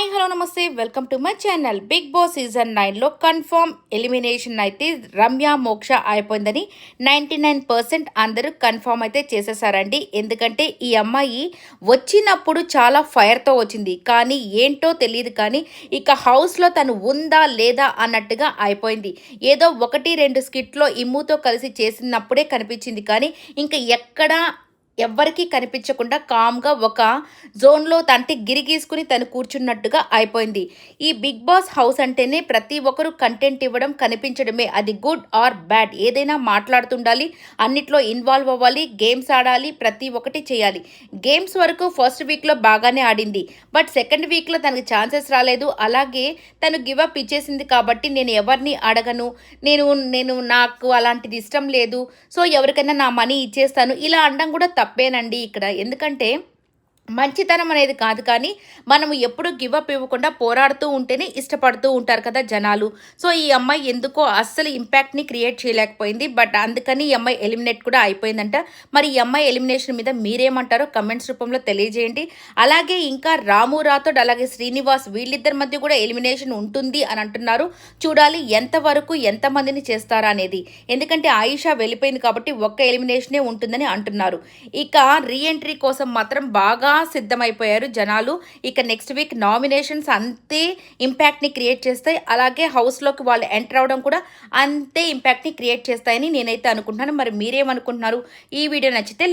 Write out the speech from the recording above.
Hi hello నమస్తే welcome to my channel. Big Boss season 9లో confirm elimination అయితే రమ్య మోక్ష అయిపోయిందని 99% అందరూ కన్ఫర్మ్ అయితే చేసేసారండి. ఎందుకంటే ఈ అమ్మాయి వచ్చినప్పుడు చాలా ఫైర్తో వచ్చింది, కానీ ఏంటో తెలియదు, కానీ ఇక హౌస్లో తను ఉందా లేదా అన్నట్టుగా అయిపోయింది. ఏదో 1-2 స్కిట్లో ఇమ్ముతో కలిసి చేసినప్పుడే కనిపించింది, కానీ ఇంకా ఎక్కడా ఎవ్వరికీ కనిపించకుండా కామ్గా ఒక జోన్లో తంటి గిరిగీసుకుని తను కూర్చున్నట్టుగా అయిపోయింది. ఈ బిగ్ బాస్ హౌస్ అంటేనే ప్రతి ఒక్కరు కంటెంట్ ఇవ్వడం, కనిపించడమే. అది గుడ్ ఆర్ బ్యాడ్ ఏదైనా మాట్లాడుతుండాలి, అన్నిట్లో ఇన్వాల్వ్ అవ్వాలి, గేమ్స్ ఆడాలి, ప్రతి ఒక్కటి చేయాలి. గేమ్స్ వరకు ఫస్ట్ వీక్లో బాగానే ఆడింది, బట్ సెకండ్ వీక్లో తనకి ఛాన్సెస్ రాలేదు. అలాగే తను గివప్ ఇచ్చేసింది. కాబట్టి నేను ఎవరిని అడగను, నేను నేను నాకు అలాంటిది ఇష్టం లేదు, సో ఎవరికైనా నా మనీ ఇచ్చేస్తాను, ఇలా అనడం కూడా తప్పేనండి ఇక్కడ. ఎందుకంటే మంచితనం అనేది కాదు, కానీ మనము ఎప్పుడు గివప్ ఇవ్వకుండా పోరాడుతూ ఉంటేనే ఇష్టపడుతూ ఉంటారు కదా జనాలు. సో ఈ అమ్మాయి ఎందుకో అస్సలు ఇంపాక్ట్ని క్రియేట్ చేయలేకపోయింది, బట్ అందుకని ఈ అమ్మాయి ఎలిమినేట్ కూడా అయిపోయిందంట. మరి ఈ అమ్మాయి ఎలిమినేషన్ మీద మీరేమంటారో కమెంట్స్ రూపంలో తెలియజేయండి. అలాగే ఇంకా రాము రాథోడ్ అలాగే శ్రీనివాస్ వీళ్ళిద్దరి మధ్య కూడా ఎలిమినేషన్ ఉంటుంది అని అంటున్నారు. చూడాలి ఎంతవరకు ఎంతమందిని చేస్తారా అనేది. ఎందుకంటే ఆయిషా వెళ్ళిపోయింది కాబట్టి ఒక్క ఎలిమినేషనే ఉంటుందని అంటున్నారు. ఇక రీఎంట్రీ కోసం మాత్రం బాగా సిద్ధమైపోయారు జనాలు. ఇక నెక్స్ట్ వీక్ నామినేషన్స్ అంతే ఇంపాక్ట్ని క్రియేట్ చేస్తాయి, అలాగే హౌస్లోకి వాళ్ళు ఎంటర్ అవడం కూడా అంతే ఇంపాక్ట్ని క్రియేట్ చేస్తాయని నేనైతే అనుకుంటున్నాను. మరి మీరేమనుకుంటున్నారు? ఈ వీడియో నచ్చితే లైక్